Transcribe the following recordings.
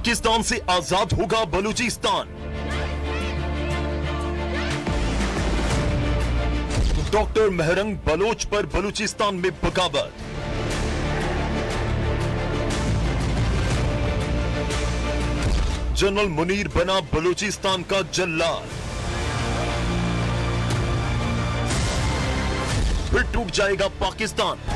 पाकिस्तान से आजाद होगा Balochistan. Doctor Mehrang Bloch पर बलूचिस्तान में बगावत। जनरल मुनीर बना बलूचिस्तान का जल्लाद। फिर टूट जाएगा पाकिस्तान।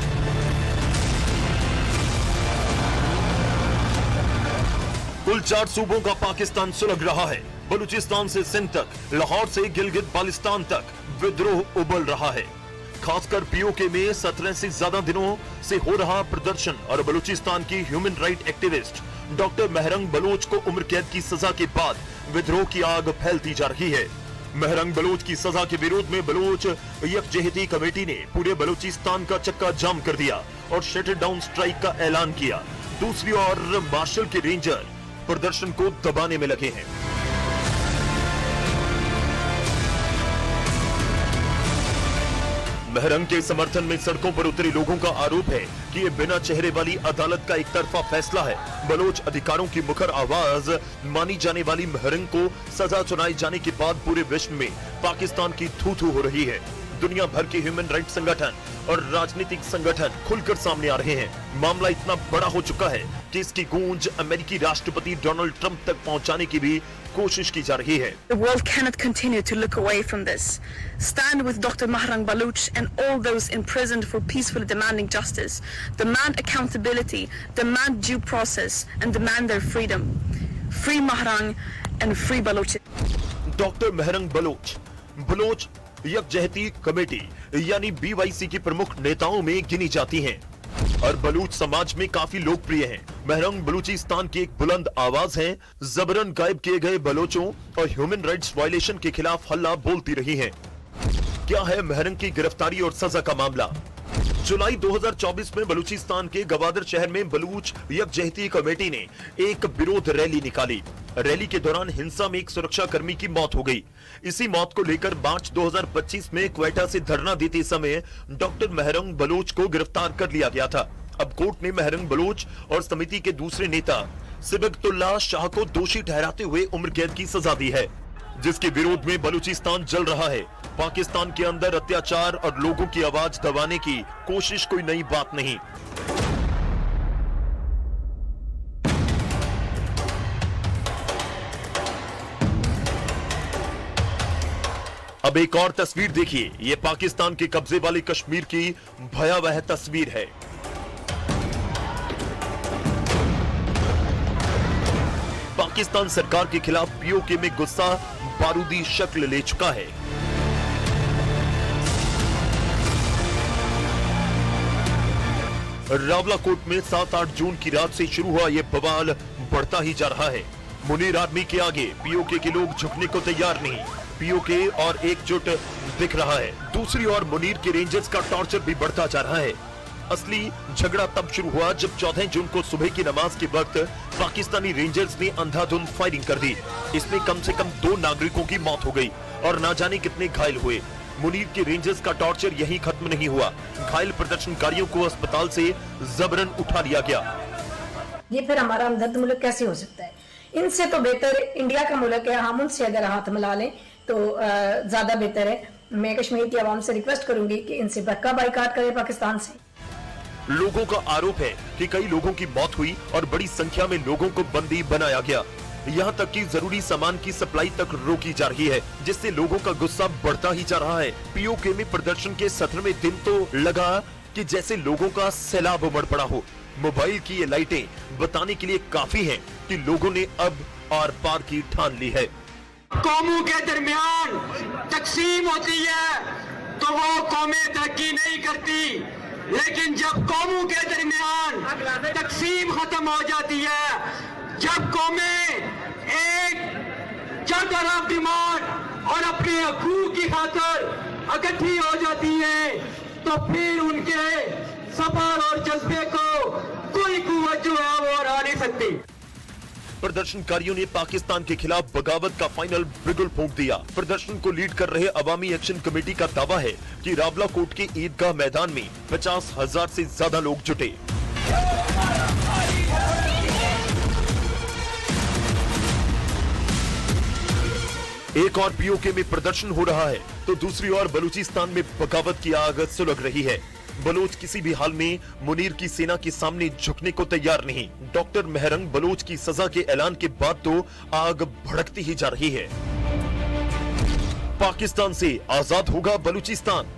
कुल 4 सूबों का पाकिस्तान सुलग रहा है। बलूचिस्तान से सिंध तक, लाहौर से गिलगित बाल्टिस्तान तक विद्रोह उबल रहा है। खासकर पीओके में 17 से ज्यादा दिनों से हो रहा प्रदर्शन और बलूचिस्तान की human right activist doctor Mehrang Baloch को उम्र कैद की सजा के बाद विद्रोह की आग फैलती जा रही है। मेहरंग बलोच की सजा के विरोध में बलोच यकजहती कमेटी ने पूरे बलूचिस्तान का चक्का जाम कर दिया और शटर डाउन स्ट्राइक का ऐलान किया। दूसरी ओर मार्शल के रेंजर प्रदर्शन को दबाने में लगे हैं। मेहरंग के समर्थन में सड़कों पर उतरे लोगों का आरोप है कि ये बिना चेहरे वाली अदालत का एक तरफा फैसला है। बलोच अधिकारों की मुखर आवाज मानी जाने वाली मेहरंग को सजा सुनाए जाने के बाद पूरे विश्व में पाकिस्तान की थू-थू हो रही है। दुनिया भर के ह्यूमन राइट संगठन और राजनीतिक संगठन खुलकर सामने आ रहे हैं। मामला इतना बड़ा हो चुका है कि इसकी गूंज अमेरिकी राष्ट्रपति डोनाल्ड ट्रंप तक पहुंचाने की भी कोशिश की जा रही है। The world cannot continue to look away from this. Stand with Dr. Mehrang Baloch and all those imprisoned for peacefully demanding justice. Demand accountability, demand due process, and demand their freedom. Free Mehrang and free Baloch. Doctor Mehrang Baloch Yakjehti committee यानी BYC की प्रमुख नेताओं में गिनी जाती हैं और बलूच समाज में काफी लोकप्रिय हैं। मेहरंग बलूचिस्तान की एक बुलंद आवाज है। जबरन गायब किए गए बलोचों और ह्यूमन राइट्स वायलेशन के खिलाफ हल्ला बोलती रही हैं। क्या है मेहरंग की गिरफ्तारी और सजा का मामला? जुलाई 2024 में बलूचिस्तान के गवादर शहर में बलूच यकजहती कमेटी ने एक विरोध रैली निकाली। रैली के दौरान हिंसा में एक सुरक्षा कर्मी की मौत हो गई। इसी मौत को लेकर मार्च 2025 में क्वेटा से धरना देते समय डॉक्टर मेहरंग बलोच को गिरफ्तार कर लिया गया था। अब कोर्ट ने मेहरंग बलोच और समिति के दूसरे नेता सिबगतुल्लाह शाह को दोषी ठहराते हुए उम्र कैद की सजा दी है, जिसके विरोध में बलूचिस्तान जल रहा है। पाकिस्तान के अंदर अत्याचार और लोगों की आवाज दबाने की कोशिश कोई नई बात नहीं। अब एक और तस्वीर देखिए। ये पाकिस्तान के कब्जे वाले कश्मीर की भयावह तस्वीर है। पाकिस्तान सरकार के खिलाफ पीओके में गुस्सा बारूदी शक्ल ले चुका है। रावलाकोट में 7-8 जून की रात से शुरू हुआ यह बवाल बढ़ता ही जा रहा है। मुनीर आर्मी के आगे पीओके के लोग झुकने को तैयार नहीं। पीओके और एकजुट दिख रहा है। दूसरी ओर मुनीर के रेंजर्स का टॉर्चर भी बढ़ता जा रहा है। असली झगड़ा तब शुरू हुआ जब 14 जून को सुबह की नमाज के वक्त पाकिस्तानी रेंजर्स ने अंधाधुंध फायरिंग कर दी। इसमें कम से कम 2 नागरिकों की मौत हो गई और ना जाने कितने घायल हुए। मुनीर के रेंजर्स का टॉर्चर यहीं खत्म नहीं हुआ। घायल प्रदर्शनकारियों को अस्पताल से जबरन उठा लिया गया। ये फिर हमारा हमदर्द मुल्क कैसे हो सकता है? इनसे तो बेहतर इंडिया का मुल्क है। हम उनसे अगर हाथ मिला लें तो ज्यादा बेहतर है। मैं कश्मीर की आवाम से रिक्वेस्ट करूंगी कि इनसे पक्का बाइकाट करे पाकिस्तान से। लोगों का आरोप है कि कई लोगों की मौत हुई और बड़ी संख्या में लोगों को बंदी बनाया गया। यहाँ तक कि जरूरी सामान की सप्लाई तक रोकी जा रही है, जिससे लोगों का गुस्सा बढ़ता ही जा रहा है। पीओके में प्रदर्शन के 17वें दिन तो लगा कि जैसे लोगों का सैलाब उमड़ पड़ा हो। मोबाइल की ये लाइटें बताने के लिए काफी हैं कि लोगों ने अब आर पार की ठान ली है। कौमों के दरमियान तकसीम होती है तो वो कौमें तरक्की नहीं करती, लेकिन जब कौमों के दरमियान तकसीम खत्म हो जाती है, जब कौमें एक चादर ऑफ डिमांड और अपने हकूक की खातिर इकट्ठी हो जाती हैं, तो फिर उनके सबर और जज्बे को कोई कुव्वत जो है वो हरा नहीं सकती। प्रदर्शनकारियों ने पाकिस्तान के खिलाफ बगावत का फाइनल बिगुल फूंक दिया। प्रदर्शन को लीड कर रहे अवामी एक्शन कमेटी का दावा है कि रावलाकोट के ईदगाह मैदान में 50,000 से ज्यादा लोग जुटे। एक और पीओके में प्रदर्शन हो रहा है तो दूसरी ओर बलूचिस्तान में बगावत की आग सुलग रही है। बलोच किसी भी हाल में मुनीर की सेना के सामने झुकने को तैयार नहीं। डॉक्टर महरंग बलोच की सजा के ऐलान के बाद तो आग भड़कती ही जा रही है। पाकिस्तान से आजाद होगा बलूचिस्तान।